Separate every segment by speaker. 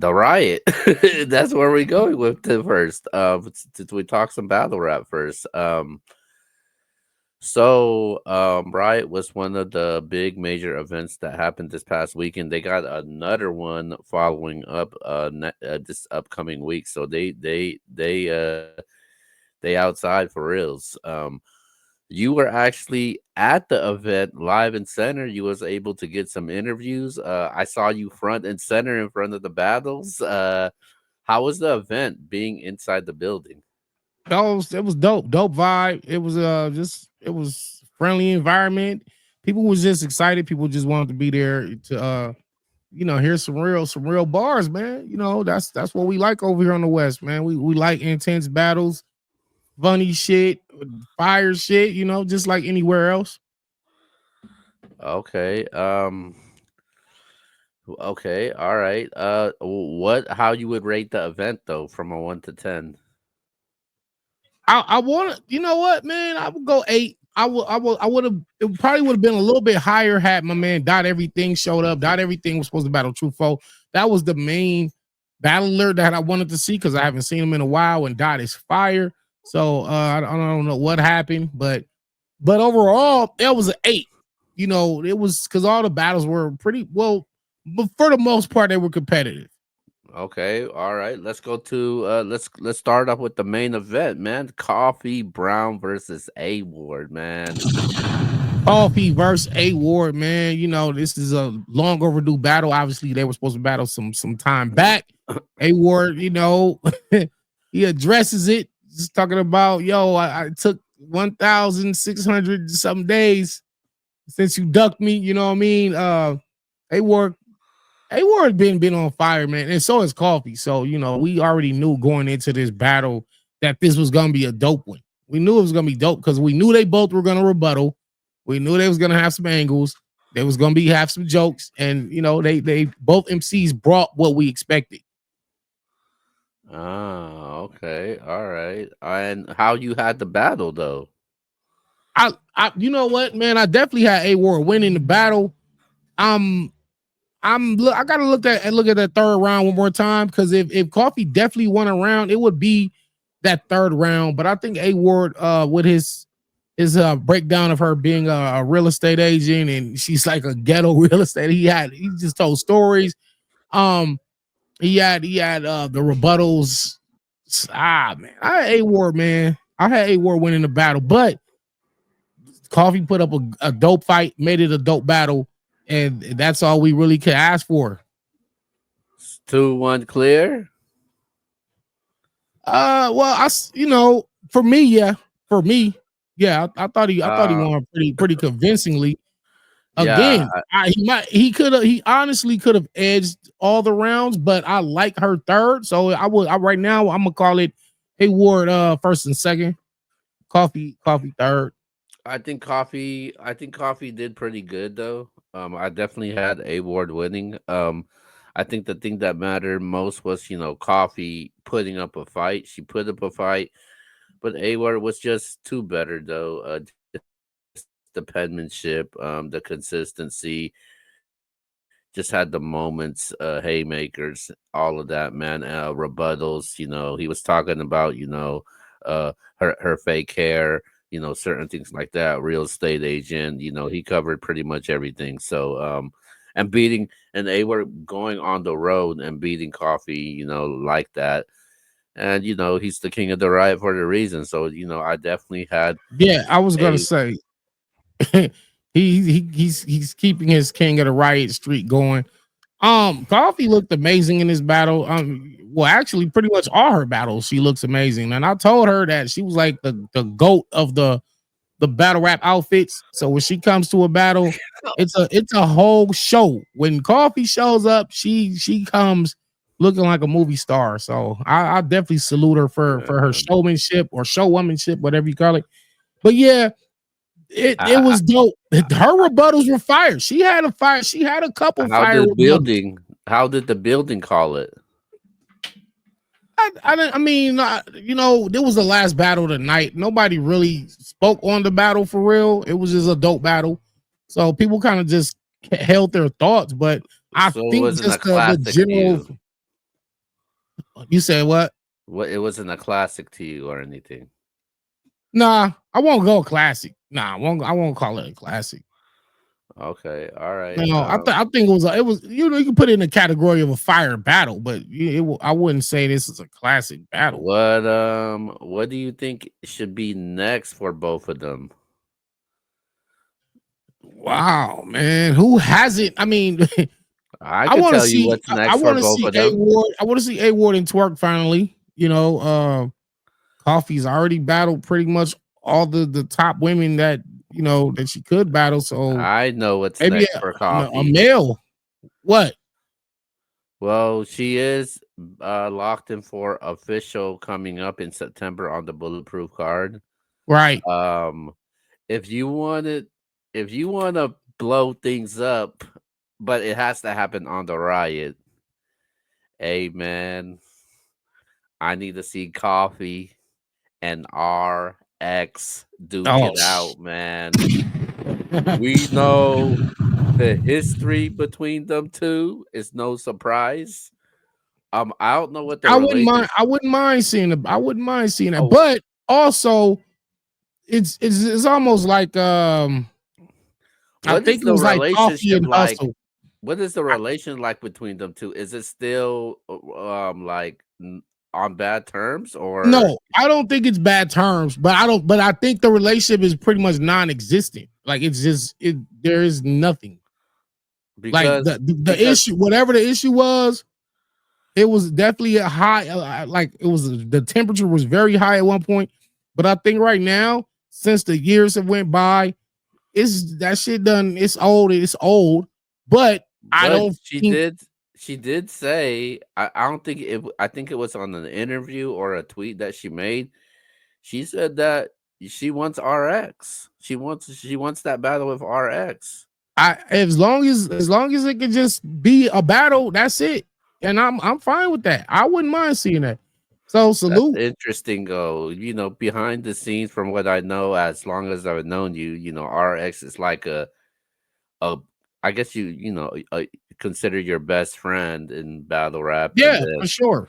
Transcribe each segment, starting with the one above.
Speaker 1: The Riot. That's where we're going with the first. Since we talk some battle rap first. Riot was one of the big major events that happened this past weekend. They got another one following up this upcoming week. So they outside for reals. You were actually at the event live and center. You was able to get some interviews. I saw you front and center in front of the battles. How was the event being inside the building?
Speaker 2: It was dope vibe. It was it was friendly environment. People was just excited. People just wanted to be there to hear some real bars, man. That's what we like over here on the West, man. We like intense battles, funny shit, fire shit, just like anywhere else.
Speaker 1: Okay. Okay. All right. How you would rate the event though from a 1 to 10?
Speaker 2: I want to, you know what, man? I would go 8. I would have. It probably would have been a little bit higher had my man Dot Everything showed up. Dot Everything was supposed to battle Truffaut. That was the main battler that I wanted to see because I haven't seen him in a while, and Dot is fire. So I don't know what happened, but overall, it was an 8. It was because all the battles were pretty well, but for the most part, they were competitive.
Speaker 1: Okay, all right. Let's go to let's start off with the main event, man. Coffee Brown versus A Ward, man.
Speaker 2: Coffee versus A Ward, man. This is a long overdue battle. Obviously, they were supposed to battle some time back. A Ward, he addresses it, just talking about, yo, I took 1,600 some days since you ducked me. You know what I mean? A Ward been on fire, man, and so is Coffee. So we already knew going into this battle that this was gonna be a dope one. We knew it was gonna be dope because we knew they both were gonna rebuttal. We knew they was gonna have some angles. They was gonna have some jokes, and they both MCs brought what we expected.
Speaker 1: Oh, okay, all right. And how you had the battle though?
Speaker 2: You know what, man? I definitely had A Ward winning the battle. I gotta look at that third round one more time because if Coffee definitely won a round, it would be that third round. But I think A Ward with his breakdown of her being a real estate agent and she's like a ghetto real estate. He just told stories. He had the rebuttals. Man, I had A Ward, man. I had A Ward winning the battle, but Coffee put up a dope fight, made it a dope battle. And that's all we really could ask for.
Speaker 1: 2-1 clear.
Speaker 2: Well, for me, yeah, I thought he won pretty convincingly.
Speaker 1: Yeah,
Speaker 2: Again, he honestly could have edged all the rounds, but I like her third, so right now I'm gonna call it Hayward first and second, Coffee third.
Speaker 1: I think Coffee did pretty good though. I definitely had A Ward winning. I think the thing that mattered most was Coffee putting up a fight. She put up a fight, but A Ward was just too better though. Just the penmanship, the consistency, just had the moments, haymakers, all of that, man. Rebuttals. He was talking about her fake hair, certain things like that. Real estate agent, he covered pretty much everything. So, and beating, and they were going on the road and beating Coffee, like that. And he's the king of the riot for the reason. So, I definitely had
Speaker 2: Yeah, I was gonna
Speaker 1: a
Speaker 2: say he's keeping his king of the riot streak going. Coffee looked amazing in this battle. Well, actually, pretty much all her battles, she looks amazing. And I told her that she was like the goat of the battle rap outfits. So when she comes to a battle, it's a whole show. When Coffee shows up, she comes looking like a movie star. So I definitely salute her for her
Speaker 1: um,
Speaker 2: showmanship or showwomanship, whatever you call it. But yeah, it
Speaker 1: I,
Speaker 2: was dope. Her rebuttals were fire. She had a fire. She had a couple
Speaker 1: how
Speaker 2: fire
Speaker 1: did
Speaker 2: rebuttals.
Speaker 1: building how did the building call it?
Speaker 2: I mean, there was the last battle of the night. Nobody really spoke on the battle for real. It was just a dope battle. So people kind of just held their thoughts. But I
Speaker 1: So it
Speaker 2: think
Speaker 1: wasn't a
Speaker 2: just the
Speaker 1: classic to
Speaker 2: general,
Speaker 1: you.
Speaker 2: You said what?
Speaker 1: What it wasn't a classic to you or anything?
Speaker 2: Nah, I won't go classic. Nah, I won't call it a classic.
Speaker 1: Okay, all right.
Speaker 2: No, I think it was you can put it in the category of a fire battle, but I wouldn't say this is a classic battle.
Speaker 1: What do you think should be next for both of them?
Speaker 2: Wow, man, who has it? I mean,
Speaker 1: I could tell you what's
Speaker 2: I
Speaker 1: next for
Speaker 2: want to
Speaker 1: both
Speaker 2: see
Speaker 1: of
Speaker 2: A
Speaker 1: them.
Speaker 2: Ward. I want to see A Ward and Twerk finally. Coffee's already battled pretty much all the top women that that she could battle. So
Speaker 1: I know what's
Speaker 2: maybe
Speaker 1: next for
Speaker 2: a
Speaker 1: Coffee.
Speaker 2: male. What?
Speaker 1: Well, she is locked in for official coming up in September on the Bulletproof card.
Speaker 2: Right.
Speaker 1: Um, if you wanted, if you want to blow things up, but it has to happen on the Riot. Hey man, I need to see Coffee and RX duke
Speaker 2: Oh,
Speaker 1: it out, man. We know the history between them two is no surprise. I don't know what the
Speaker 2: I wouldn't mind.
Speaker 1: relation.
Speaker 2: I wouldn't mind seeing it. I wouldn't mind seeing that.
Speaker 1: Oh,
Speaker 2: But also, it's almost like I
Speaker 1: what is
Speaker 2: think it
Speaker 1: the
Speaker 2: was like Coffee
Speaker 1: relationship
Speaker 2: and
Speaker 1: like?
Speaker 2: Hustle.
Speaker 1: What is the
Speaker 2: I,
Speaker 1: relation like between them two? Is it still like on bad terms or
Speaker 2: no, I don't think it's bad terms, but I don't. But I think the relationship is pretty much non-existent. Like it's just it. There is nothing. Like
Speaker 1: because
Speaker 2: the
Speaker 1: because
Speaker 2: issue, whatever the issue was, it was definitely a high. Like it was the temperature was very high at one point. But I think right now, since the years have went by, it's that shit done. It's old. It's old. But I
Speaker 1: but
Speaker 2: don't think
Speaker 1: she did say I don't think it I think it was on an interview or a tweet that she made. She said that she wants RX. She wants that battle with RX.
Speaker 2: I as long as it can just be a battle, that's it. And I'm fine with that. I wouldn't mind seeing that. So
Speaker 1: That's
Speaker 2: salute.
Speaker 1: interesting, though. Behind the scenes, from what I know, as long as I've known you, RX is like a. I guess consider your best friend in battle rap, and
Speaker 2: Yeah, for sure.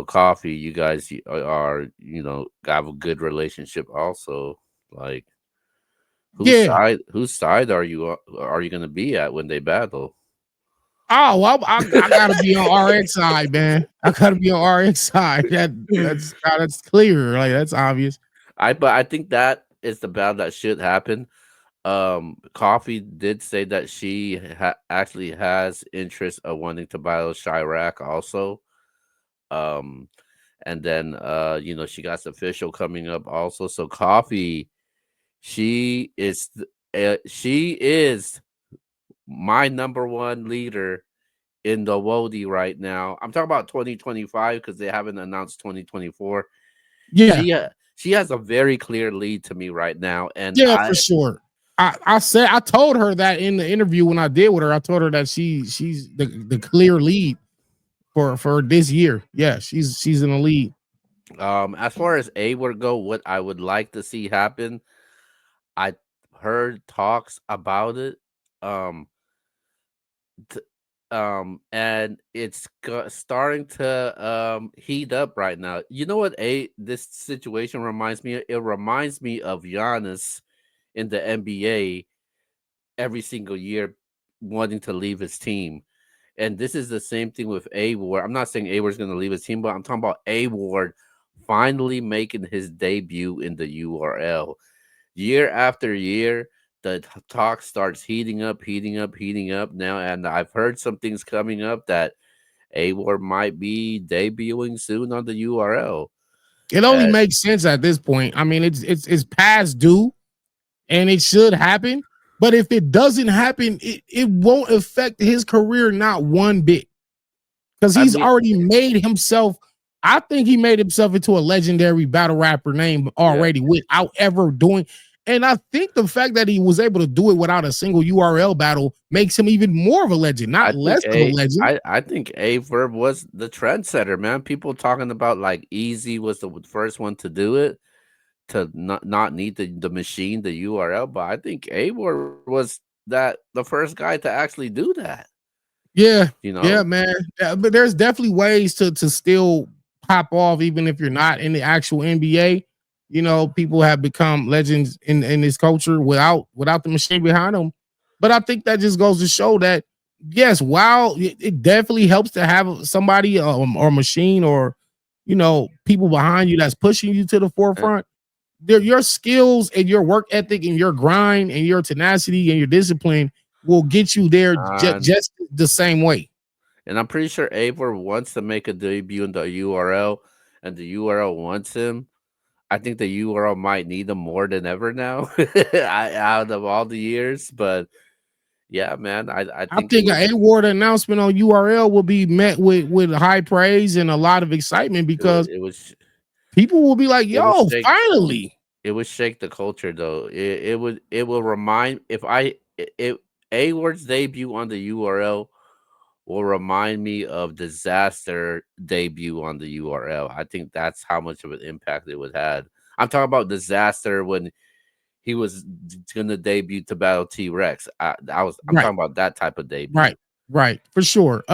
Speaker 1: Coffee. You guys are have a good relationship also. Like,
Speaker 2: Yeah.
Speaker 1: whose side are you gonna be at when they battle?
Speaker 2: Oh, well, I gotta be on RX side, man. I gotta be on RX side. That's clear. Like that's obvious.
Speaker 1: But I think that is the battle that should happen. Coffee did say that she actually has interest of wanting to battle Chirac also. Um, and then she got the official coming up also. So Coffee, she is my number one leader in the Wodi right now. I'm talking about 2025 because they haven't announced 2024.
Speaker 2: Yeah.
Speaker 1: She has a very clear lead to me right now, and
Speaker 2: Yeah, for sure. I told her that in the interview when I did with her. I told her that she's the clear lead for this year. Yeah, she's in the lead.
Speaker 1: as far as A would go, what I would like to see happen, I heard talks about it. Um, t- and it's starting to heat up right now. You know what? This situation reminds me. It reminds me of Giannis in the NBA every single year wanting to leave his team. And this is the same thing with A Ward. I'm not saying A Ward's going to leave his team, but I'm talking about A Ward finally making his debut in the URL. Year after year, the talk starts heating up, heating up, heating up now. And I've heard some things coming up that A Ward might be debuting soon on the URL.
Speaker 2: It only makes sense at this point. I mean, it's past due and it should happen. But if it doesn't happen, it won't affect his career not one bit. Because
Speaker 1: I
Speaker 2: he's
Speaker 1: mean,
Speaker 2: already made himself. I think he made himself into a legendary battle rapper name
Speaker 1: yeah,
Speaker 2: already without ever doing. And I think the fact that he was able to do it without a single URL battle makes him even more of a legend,
Speaker 1: I
Speaker 2: not
Speaker 1: think
Speaker 2: less of a legend.
Speaker 1: I think A Verb was the trendsetter, man. People talking about like Easy was the first one to do it, to not need the machine, the URL. But I think A Ward was that the first guy to actually do that.
Speaker 2: Yeah,
Speaker 1: You
Speaker 2: yeah,
Speaker 1: know,
Speaker 2: man. Yeah, but there's definitely ways to still pop off, even if you're not in the actual NBA. You know, people have become legends in this culture without the machine behind them. But I think that just goes to show that yes, while it definitely helps to have somebody or machine or people behind you that's pushing you to the
Speaker 1: and,
Speaker 2: forefront. Your skills and your work ethic and your grind and your tenacity and your discipline will get you there
Speaker 1: and
Speaker 2: just the same way.
Speaker 1: and I'm pretty sure Avor wants to make a debut in the URL, and the URL wants him. I think the URL might need him more than ever now, out of all the years. But yeah, man, I
Speaker 2: I
Speaker 1: think it
Speaker 2: think
Speaker 1: would
Speaker 2: an award announcement on URL will be met with high praise and a lot of excitement
Speaker 1: it would
Speaker 2: because
Speaker 1: it was
Speaker 2: people will be like,
Speaker 1: it would
Speaker 2: "Yo,
Speaker 1: shake
Speaker 2: finally!"
Speaker 1: it would shake the culture though. It will remind if I it A Word's debut on the URL will remind me of Disaster debut on the URL. I think that's how much of an impact it would had. I'm talking about Disaster when he was gonna debut to battle T Rex. I'm
Speaker 2: Right,
Speaker 1: talking about that type of debut.
Speaker 2: right, right, for sure.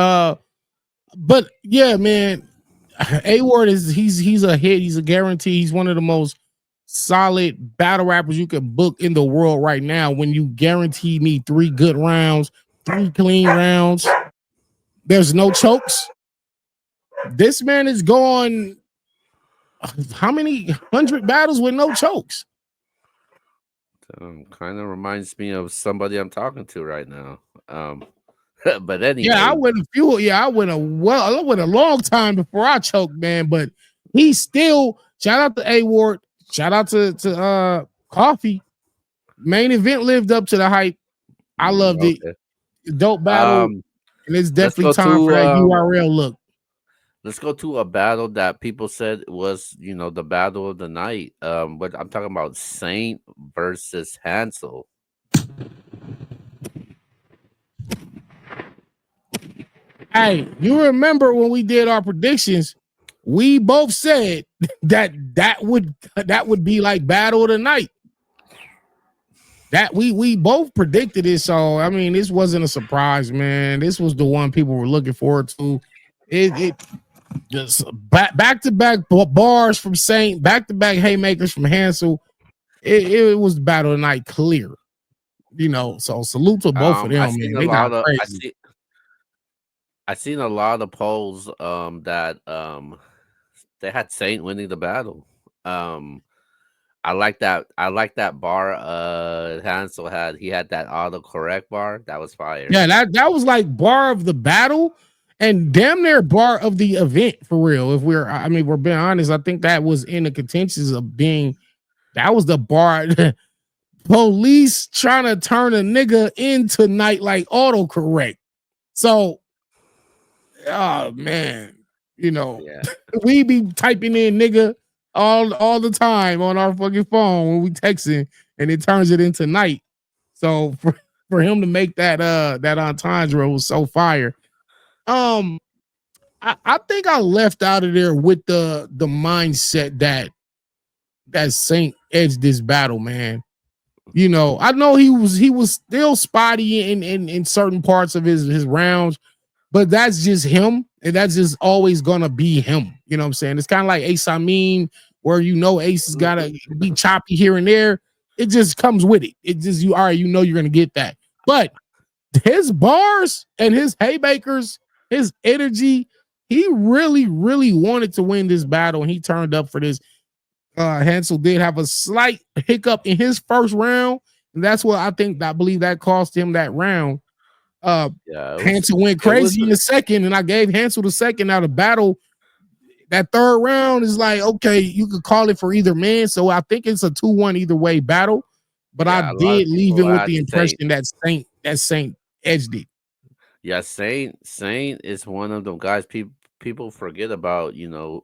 Speaker 2: But yeah, man, A Ward is he's a hit. He's a guarantee. He's one of the most solid battle rappers you can book in the world right now. When you guarantee me 3 good rounds, 3 clean rounds, there's no chokes. This man is going how many 100 battles with no chokes?
Speaker 1: Kind of reminds me of somebody I'm talking to right now. But
Speaker 2: Yeah, I
Speaker 1: anyway,
Speaker 2: went a few. Yeah, I went a long time before I choked, man. But he still shout out to A Ward, shout out to Coffee. Main event lived up to the hype. I loved it.
Speaker 1: okay.
Speaker 2: Dope battle,
Speaker 1: Um,
Speaker 2: and it's
Speaker 1: let's
Speaker 2: definitely
Speaker 1: go
Speaker 2: time for
Speaker 1: to
Speaker 2: that
Speaker 1: um,
Speaker 2: URL look.
Speaker 1: let's go to a battle that people said was, the battle of the night. But I'm talking about Saint versus Hansel.
Speaker 2: Hey, you remember when we did our predictions? We both said that would be like battle of the night. That we both predicted it. So I mean, this wasn't a surprise, man. This was the one people were looking forward to. It just back to back bars from Saint, back to back haymakers from Hansel. It was the battle of the night, clear. So salute to both of
Speaker 1: I
Speaker 2: them,
Speaker 1: seen
Speaker 2: man.
Speaker 1: a
Speaker 2: They got
Speaker 1: lot of
Speaker 2: crazy.
Speaker 1: I seen a lot of polls that they had Saint winning the battle. Um I like that bar Hansel had. He had that auto correct bar. That was fire.
Speaker 2: Yeah, that was like bar of the battle and damn near bar of the event for real. If I mean, we're being honest, I think that was in the contentions of being that was the bar. Police trying to turn a nigga into night like autocorrect. So, oh man, you know,
Speaker 1: Yeah.
Speaker 2: we be typing in nigga all the time on our fucking phone when we texting, and it turns it into night. So for him to make that entendre was so fire. Um, I think I left out of there with the mindset that Saint edged this battle, man. I know he was still spotty in certain parts of his rounds, but that's just him, and that's just always gonna be him. You know what I'm saying? It's kind of like Ace Amin, where Ace has gotta be choppy here and there. It just comes with it. It just you all right, you're gonna get that. But his bars and his haymakers, his energy, he really, really wanted to win this battle, and he turned up for this. Hansel did have a slight hiccup in his first round, and that's what I believe that cost him that round. Uh,
Speaker 1: Yeah,
Speaker 2: Hansel went
Speaker 1: it was
Speaker 2: crazy in the second, and I gave Hansel the second. Now the battle, that third round is like okay, you could call it for either man. So I think it's a 2-1 either way battle. But I
Speaker 1: yeah, a lot of
Speaker 2: did leave
Speaker 1: people
Speaker 2: him with
Speaker 1: had
Speaker 2: the
Speaker 1: Saint.
Speaker 2: impression that Saint edged it.
Speaker 1: Yeah, Saint is one of them guys people forget about,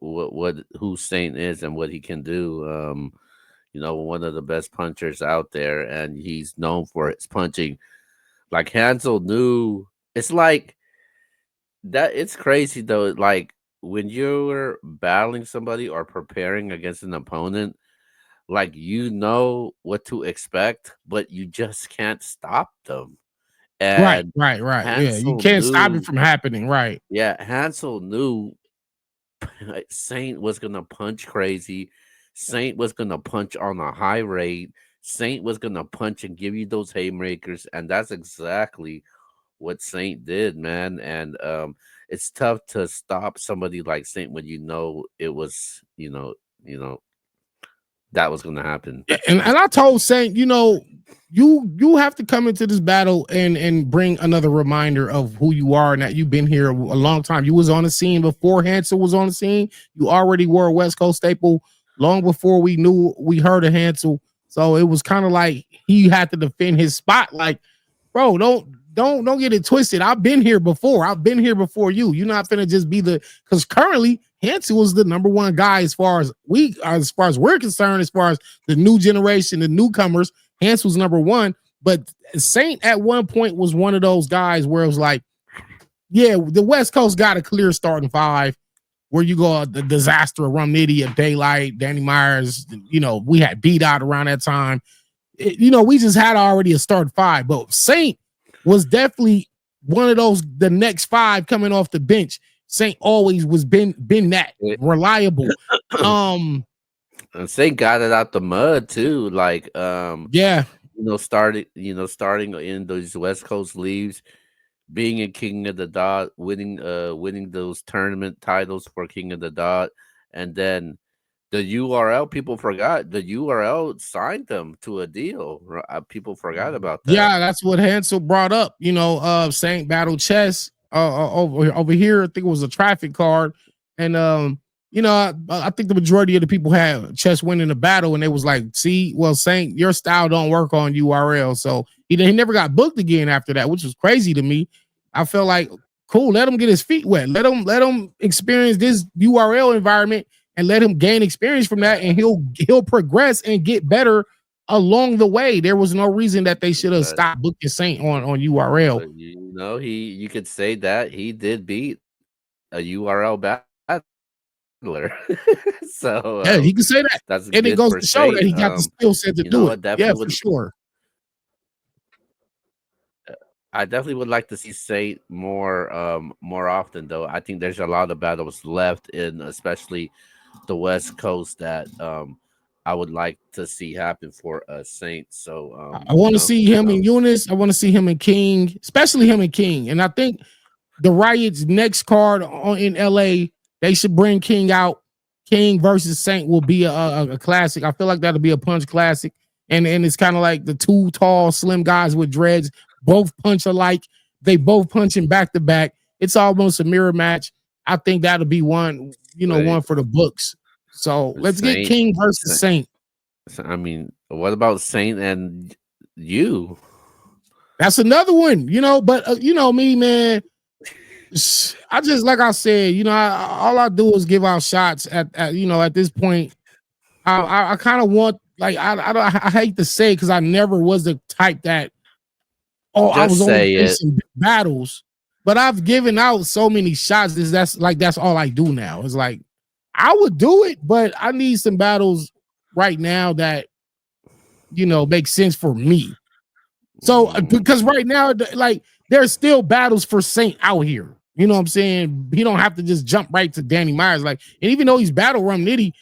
Speaker 1: what who Saint is and what he can do. One of the best punchers out there, and he's known for his punching. Like Hansel knew it's like that it's crazy though, like when you're battling somebody or preparing against an opponent, like you know what to expect, but you just can't stop them.
Speaker 2: Right,
Speaker 1: and
Speaker 2: right, right. Yeah, you
Speaker 1: Hansel
Speaker 2: can't stop it
Speaker 1: knew.
Speaker 2: from happening. Right.
Speaker 1: Yeah, Hansel knew Saint was gonna punch crazy. Saint was gonna punch on a high rate. Saint was gonna punch and give you those haymakers, and that's exactly what Saint did, man. And it's tough to stop somebody like Saint when you know it was, that was gonna happen.
Speaker 2: And I told Saint, you have to come into this battle and bring another reminder of who you are and that you've been here a long time. You was on the scene before Hansel was on the scene. You already were a West Coast staple long before we heard of Hansel. So it was kind of like he had to defend his spot. Like, bro, don't get it twisted. I've been here before. I've been here before you. You're not finna just be because currently Hansel is the number one guy as far as we're concerned, as far as the new generation, the newcomers. Hansel's number one, but Saint at one point was one of those guys where it was like, yeah, the West Coast got a clear starting five. Where you go, the disaster of Rum Nitty, of Daylight, Danny Myers. We had beat out around that time. We just had already a start five, but Saint was definitely one of those, the next five coming off the bench. Saint always was been that reliable.
Speaker 1: And Saint got it out the mud too. Like,
Speaker 2: Yeah.
Speaker 1: starting in those West Coast leagues, being a King of the Dot, winning those tournament titles for King of the Dot, and then the URL, people forgot the URL signed them to a deal. People forgot about that.
Speaker 2: Yeah, that's what Hansel brought up. Saint Battle Chess over here. I think it was a traffic card, and I think the majority of the people had Chess winning the battle, and they was like, "See, well, Saint, your style don't work on URL." So he never got booked again after that, which was crazy to me. I felt like, cool, let him get his feet wet, let him experience this URL environment, and let him gain experience from that, and he'll progress and get better along the way. There was no reason that they should have
Speaker 1: But
Speaker 2: stopped booking Saint on URL.
Speaker 1: but you could say that he did beat a URL battler. So
Speaker 2: Yeah, he can say that.
Speaker 1: that's
Speaker 2: And it
Speaker 1: good
Speaker 2: goes
Speaker 1: for
Speaker 2: to show that
Speaker 1: Saint.
Speaker 2: he got the skill set to do
Speaker 1: I
Speaker 2: it. Yeah,
Speaker 1: definitely
Speaker 2: for
Speaker 1: would.
Speaker 2: sure.
Speaker 1: I definitely would like to see Saint more often though. I think there's a lot of battles left in especially the West Coast that I would like to see happen for Saint. So
Speaker 2: I want to see him in Eunice. I want to see him in King, especially him in King. And I think the Riot's next card in LA, they should bring King out. King versus Saint will be a classic. I feel like that'll be a punch classic. And it's kind of like the two tall, slim guys with dreads, both punch alike. They both punching back to back. It's almost a mirror match. I think that'll be one for the books. So let's get
Speaker 1: Saint,
Speaker 2: King versus Saint.
Speaker 1: I mean, what about Saint and you?
Speaker 2: That's another one, but me, man. I just, like I said, all I do is give out shots at this point. I kind of want, like, I hate to say because I never was the type that, I was
Speaker 1: Just
Speaker 2: only
Speaker 1: say it.
Speaker 2: facing battles, but I've given out so many shots. That's all I do now. It's like I would do it, but I need some battles right now that make sense for me. So because right now, like, there's still battles for Saint out here. You know what I'm saying? He don't have to just jump right to Danny Myers. Like, and even though he's battle Rum Nitty,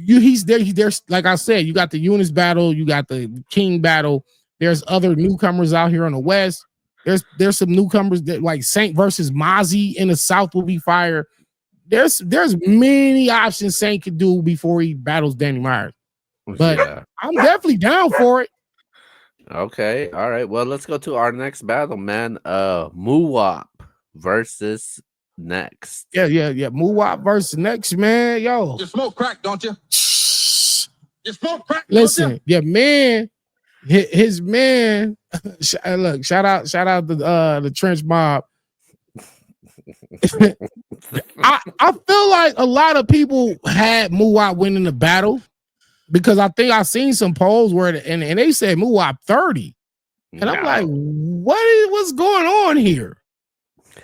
Speaker 2: he's there. There's, like I said, you got the Eunice battle, you got the King battle. There's other newcomers out here on the West. There's some newcomers that, like, Saint versus Mozzie in the South will be fire. There's many options Saint could do before he battles Danny Myers. But
Speaker 1: Yeah.
Speaker 2: I'm definitely down for it.
Speaker 1: Okay. All right. Well, let's go to our next battle, man. Muwap versus Next.
Speaker 2: Yeah. Muwap versus Next, man. Yo.
Speaker 3: You smoke crack, don't you? You smoke crack.
Speaker 2: Listen, yeah, man. His man. Look, shout out to the Trench Mob. I feel like a lot of people had Muwap winning the battle because I think I seen some polls where and they said Muwap 30. And I'm like, what's going on here?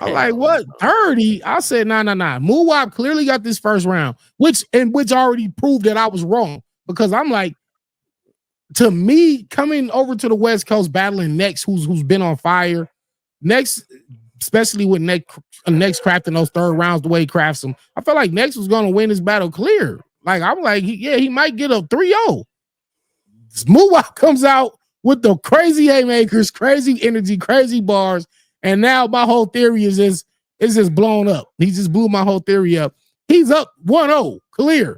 Speaker 2: I'm like, what? 30? I said, nah. Muwap clearly got this first round, which already proved that I was wrong. Because I'm like, to me, coming over to the West Coast battling Next, who's been on fire, Next, especially with next crafting those third rounds the way he crafts them, I felt like Next was gonna win this battle clear. Like I'm like, he might get a 3-0. Smooth comes out with the crazy haymakers, crazy energy, crazy bars, and now my whole theory is just blown up. He just blew my whole theory up. He's up 1-0, clear.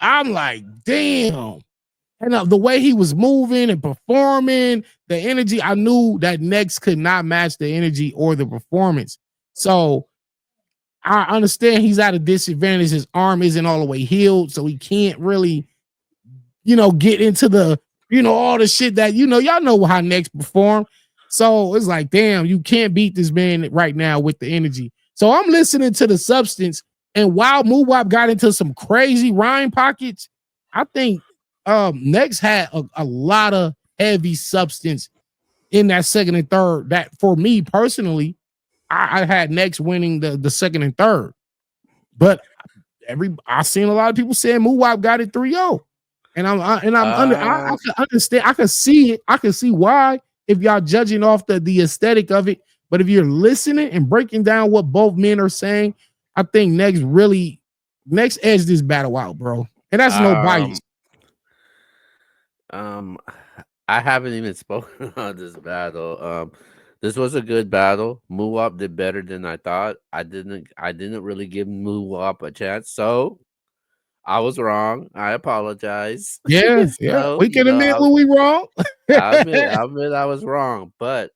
Speaker 2: I'm like, damn. And the way he was moving and performing, the energy, I knew that Next could not match the energy or the performance. So I understand he's at a disadvantage. His arm isn't all the way healed, so he can't really, get into the, all the shit that, y'all know how Next perform. So it's like, damn, you can't beat this man right now with the energy. So I'm listening to the substance, and while Moowap got into some crazy rhyme pockets, I think Next had a lot of heavy substance in that second and third. That for me personally, I had Next winning the second and third. But I seen a lot of people saying Moowap got it 3-0. And I can understand, I can see it, I can see why if y'all judging off the aesthetic of it. But if you're listening and breaking down what both men are saying, I think Next edged this battle out, bro. And that's no bias.
Speaker 1: I haven't even spoken on this battle. This was a good battle. Moowap did better than I thought. I didn't really give Moowap a chance, so I was wrong. I apologize.
Speaker 2: Yeah,
Speaker 1: So,
Speaker 2: we can admit when we wrong.
Speaker 1: I admit I was wrong, but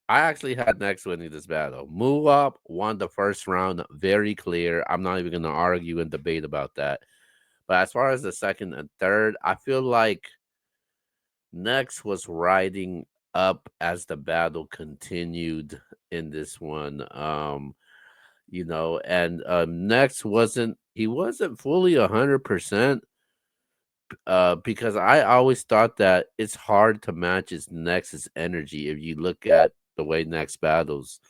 Speaker 1: I actually had Next winning this battle. Moowap won the first round very clear. I'm not even going to argue and debate about that. But as far as the second and third, I feel like Next was riding up as the battle continued in this one. And Next wasn't fully 100%. Because I always thought that it's hard to match his Nex's energy if you look at the way Next battles.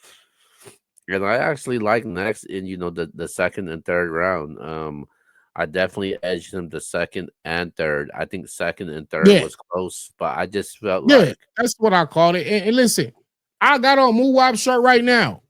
Speaker 1: And I actually like Next in the second and third round. I definitely edged him the second and third. I think second and third
Speaker 2: Yeah.
Speaker 1: was close, but I just felt
Speaker 2: Yeah,
Speaker 1: like
Speaker 2: that's what I called it. And listen, I got on Moowap shirt right now.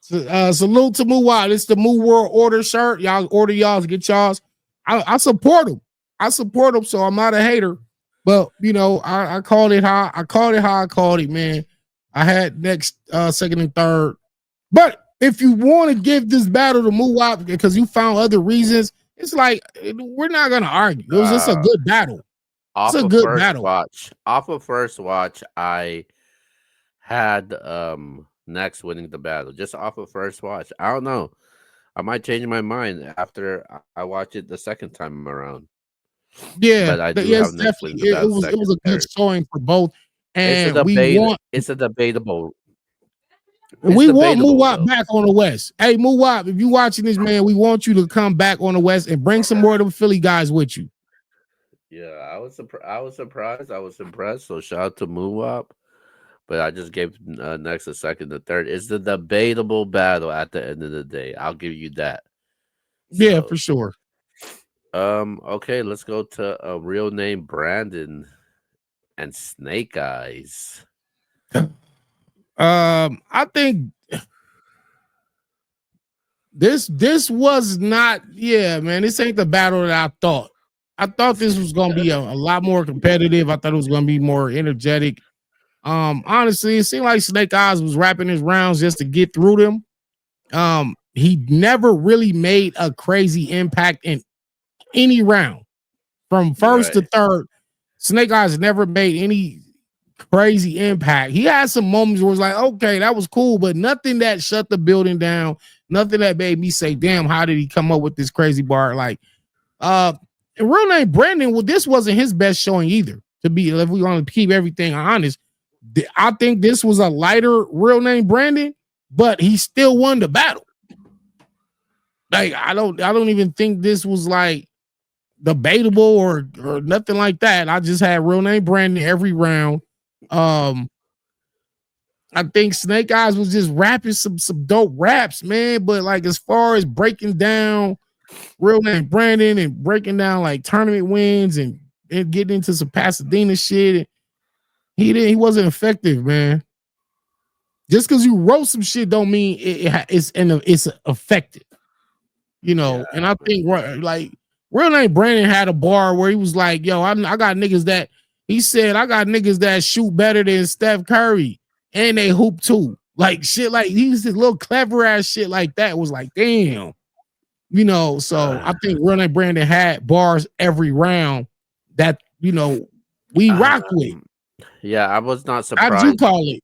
Speaker 2: Salute to Moowap. It's the Moo World Order shirt. Y'all order y'all's, get y'all's. I support him. I support him, so I'm not a hater. But I called it how I called it, man. I had Next, second and third. But if you want to give this battle to Moowap because you found other reasons, it's like we're not gonna argue. It was just a good battle. It's a good battle.
Speaker 1: Off of first watch, I had Next winning the battle. Just off of first watch. I don't know. I might change my mind after I watch it the second time around.
Speaker 2: Yeah,
Speaker 1: but I do
Speaker 2: yes,
Speaker 1: have Next winning the
Speaker 2: definitely.
Speaker 1: battle
Speaker 2: It was a good
Speaker 1: third.
Speaker 2: showing for both,
Speaker 1: It's a
Speaker 2: and
Speaker 1: debate. It's a debatable.
Speaker 2: we want Moowap
Speaker 1: Though.
Speaker 2: back on the West. Hey, Moowap, if you watching this, man, we want you to come back on the West and bring some more of the Philly guys with you.
Speaker 1: Yeah, I was surprised. I was impressed. So shout out to Moowap. But I just gave Next a second, the third. It's the debatable battle at the end of the day. I'll give you that.
Speaker 2: Yeah, for sure.
Speaker 1: Okay, let's go to a real name Brandon and Snake Eyes.
Speaker 2: I think this was not, man. This ain't the battle that I thought. I thought this was gonna be a lot more competitive. I thought it was gonna be more energetic. Honestly, it seemed like Snake Eyes was wrapping his rounds just to get through them. He never really made a crazy impact in any round from first to third. Snake Eyes never made any crazy impact. He had some moments where it's like, okay, that was cool, but nothing that shut the building down, nothing that made me say, damn, how did he come up with this crazy bar? Like, real name Brandon, well, this wasn't his best showing either. To be, if we want to keep everything honest, I think this was a lighter real name Brandon, but he still won the battle. Like, I don't even think this was like debatable or nothing like that. I just had real name Brandon every round. I think Snake Eyes was just rapping some dope raps, man. But like as far as breaking down real name Brandon and breaking down like tournament wins and getting into some Pasadena shit, He wasn't effective, man. Just because you wrote some shit don't mean it's effective. You
Speaker 1: Yeah.
Speaker 2: know, and I think like real name Brandon had a bar where he was like, "Yo, I got niggas that," he said, "I got niggas that shoot better than Steph Curry and they hoop too." Like shit, like he was this little clever ass shit like that. Was like, damn, you know. So I think real name Brandon had bars every round that we rocked with.
Speaker 1: Um, yeah, I was not
Speaker 2: How did you
Speaker 1: surprised.
Speaker 2: call it?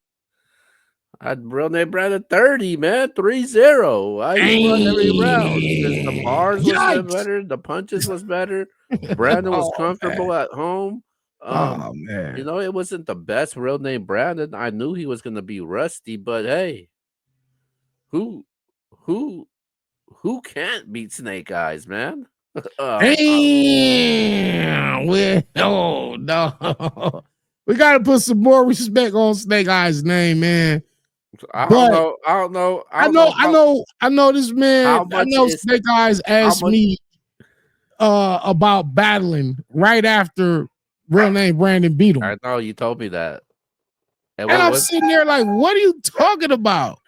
Speaker 1: I'd real name Brandon 30, man, 30. He won every round because the bars was
Speaker 2: Yikes!
Speaker 1: better, the punches was better. Brandon was
Speaker 2: Oh man.
Speaker 1: comfortable at home.
Speaker 2: Oh
Speaker 1: You
Speaker 2: man.
Speaker 1: know, it wasn't the best real name Brandon. I knew he was gonna be rusty, but hey, who who who can't beat Snake Eyes, man? um, I,
Speaker 2: Damn. Oh no. We gotta put some more respect on Snake Eyes' name, man.
Speaker 1: I don't
Speaker 2: But
Speaker 1: know. I don't know. I don't know
Speaker 2: I know this
Speaker 1: how
Speaker 2: man. I
Speaker 1: much
Speaker 2: know
Speaker 1: is
Speaker 2: Snake Eyes
Speaker 1: how
Speaker 2: asked
Speaker 1: much.
Speaker 2: me about battling right after real name Brandon beat him.
Speaker 1: I know you told me that. And
Speaker 2: And
Speaker 1: what
Speaker 2: I'm
Speaker 1: was
Speaker 2: sitting there like, what are you talking about?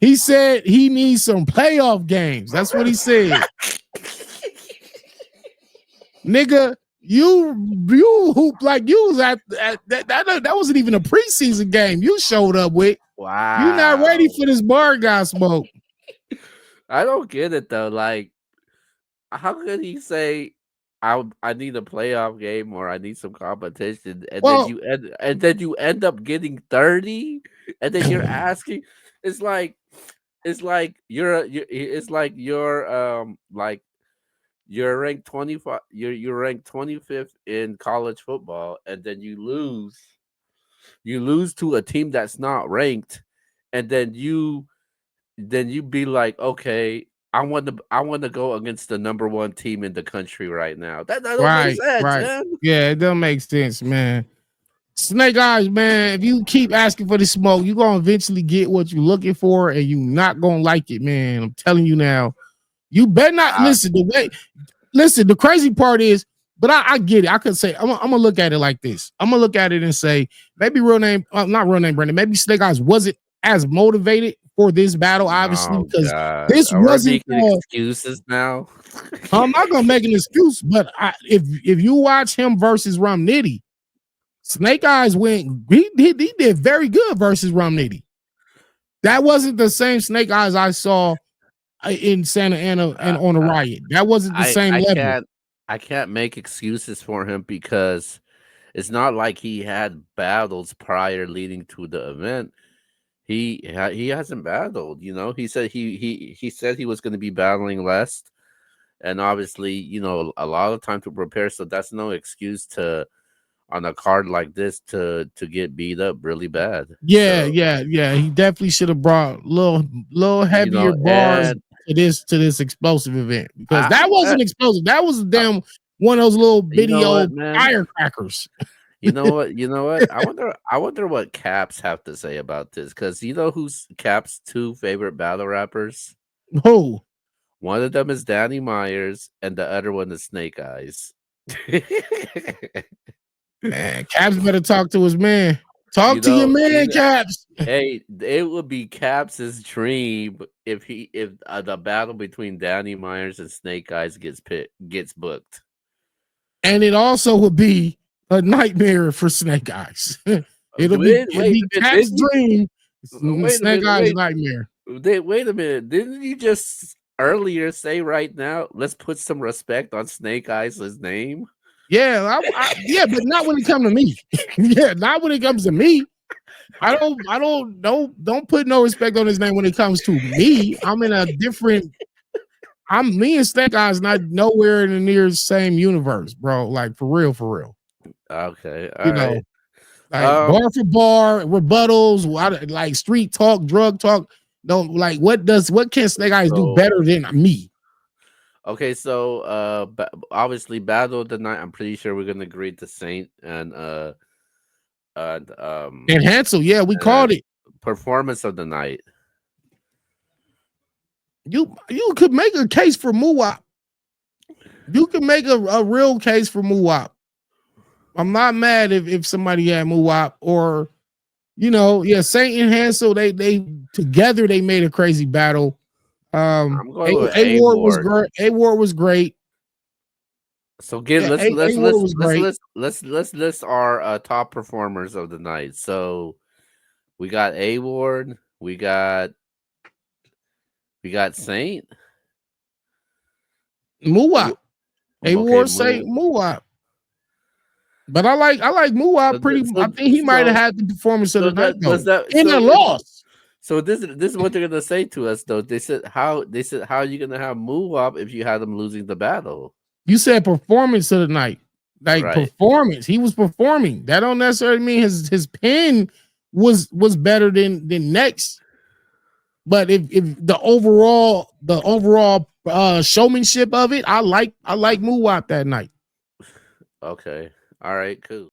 Speaker 2: He said he needs some playoff games. That's what he said. Nigga, you hoop like you was at that wasn't even a preseason game you showed up with. You not ready
Speaker 1: wow?
Speaker 2: for this bar guy smoke.
Speaker 1: I don't get it though. Like, how could he say, I need a playoff game or I need some competition,"
Speaker 2: Well,
Speaker 1: and then you end up getting 30, and then you're asking, it's like it's like you're ranked 25, you're ranked 25th in college football, and then you lose to a team that's not ranked, and then you be like, okay, I want to go against the number one team in the country right now. That don't make
Speaker 2: right,
Speaker 1: sense,
Speaker 2: right.
Speaker 1: man.
Speaker 2: Yeah, it doesn't make sense, man. Snake Eyes, man, if you keep asking for the smoke, you're gonna eventually get what you're looking for, and you're not gonna like it, man. I'm telling you now. You better not
Speaker 1: I,
Speaker 2: listen. Listen, the crazy part is, but I get it. I could say, I'm gonna look at it like this. I'm gonna look at it and say, maybe real name, not real name Brandon, maybe Snake Eyes wasn't as motivated for this battle, obviously,
Speaker 1: oh
Speaker 2: because
Speaker 1: God,
Speaker 2: this
Speaker 1: are we
Speaker 2: wasn't
Speaker 1: making excuses now?
Speaker 2: I'm not gonna make an excuse, but if you watch him versus Rum Nitty, Snake Eyes he did very good versus Rum Nitty. That wasn't the same Snake Eyes I saw in Santa Ana and
Speaker 1: uh,
Speaker 2: on a
Speaker 1: uh,
Speaker 2: riot. That wasn't the same
Speaker 1: I
Speaker 2: level.
Speaker 1: can't make excuses for him because it's not like he had battles prior leading to the event. He hasn't battled. You know, he said he said he was going to be battling less, and obviously, you know, a lot of time to prepare. So that's no excuse to on a card like this to get beat up really bad.
Speaker 2: Yeah,
Speaker 1: So
Speaker 2: yeah, yeah. He definitely should have brought little
Speaker 1: you
Speaker 2: heavier
Speaker 1: know,
Speaker 2: bars
Speaker 1: and
Speaker 2: to this explosive event because
Speaker 1: I,
Speaker 2: that
Speaker 1: I,
Speaker 2: wasn't explosive. That was a
Speaker 1: I
Speaker 2: damn one of those little
Speaker 1: you know
Speaker 2: bitty
Speaker 1: what,
Speaker 2: old
Speaker 1: man.
Speaker 2: firecrackers.
Speaker 1: You know what? I wonder what Caps have to say about this because you know who's Caps' two favorite battle rappers.
Speaker 2: Oh
Speaker 1: One of them is Danny Myers, and the other one is Snake Eyes.
Speaker 2: man, Caps better talk to his man.
Speaker 1: you
Speaker 2: Talk to your
Speaker 1: know, you
Speaker 2: man,
Speaker 1: know,
Speaker 2: Caps.
Speaker 1: hey, it would be Caps's dream if the battle between Danny Myers and Snake Eyes gets booked.
Speaker 2: And it also would be a nightmare for Snake Eyes. It'd
Speaker 1: Wait
Speaker 2: be
Speaker 1: a minute,
Speaker 2: Cap's dream,
Speaker 1: wait a
Speaker 2: Snake
Speaker 1: minute,
Speaker 2: Eyes nightmare.
Speaker 1: wait a minute. Didn't you just earlier say right now? Let's put some respect on Snake Eyes' name.
Speaker 2: Yeah, yeah, but not when it comes to me. Yeah, not when it comes to me. Don't put no respect on his name when it comes to me. I'm in a different. I'm me and Snake Eyes not nowhere in the near same universe, bro. Like for real, for real.
Speaker 1: Okay,
Speaker 2: You
Speaker 1: all right.
Speaker 2: know, like
Speaker 1: Um,
Speaker 2: bar for bar rebuttals, like street talk, drug talk. Don't like what can Snake Eyes do
Speaker 1: so
Speaker 2: better than me
Speaker 1: okay, so obviously Battle of the Night. I'm pretty sure we're gonna agree to Saint and
Speaker 2: and Hansel? Yeah, we called
Speaker 1: and
Speaker 2: it.
Speaker 1: performance of the night.
Speaker 2: You could make a case for Muwap. You can make a real case for Muwap. I'm not mad if somebody had Muwop or Saint and Hansel. They together they made a crazy battle.
Speaker 1: I'm going with
Speaker 2: A
Speaker 1: A
Speaker 2: Ward was
Speaker 1: Ward.
Speaker 2: great. A Ward was great.
Speaker 1: So again,
Speaker 2: Yeah,
Speaker 1: let's
Speaker 2: A
Speaker 1: let's
Speaker 2: Ward
Speaker 1: let's
Speaker 2: was
Speaker 1: let's
Speaker 2: great.
Speaker 1: let's let's list our top performers of the night. So we got A Ward, we got Saint.
Speaker 2: Muwop.
Speaker 1: Wh-
Speaker 2: A
Speaker 1: Okay,
Speaker 2: Ward Saint Muwop. But I like
Speaker 1: so
Speaker 2: Muwop pretty.
Speaker 1: th-
Speaker 2: I
Speaker 1: so
Speaker 2: think he might have
Speaker 1: so
Speaker 2: had the performance of
Speaker 1: so
Speaker 2: the night
Speaker 1: that
Speaker 2: though.
Speaker 1: does that
Speaker 2: In a
Speaker 1: so if
Speaker 2: loss.
Speaker 1: so this is what they're gonna say to us though. They said how are you gonna have Muwap if you had them losing the battle?
Speaker 2: You said performance of the night. Like
Speaker 1: Right.
Speaker 2: performance. He was performing. That don't necessarily mean his pen was better than next. But if the overall showmanship of it, I like Muwop that night.
Speaker 1: Okay. All right. Cool.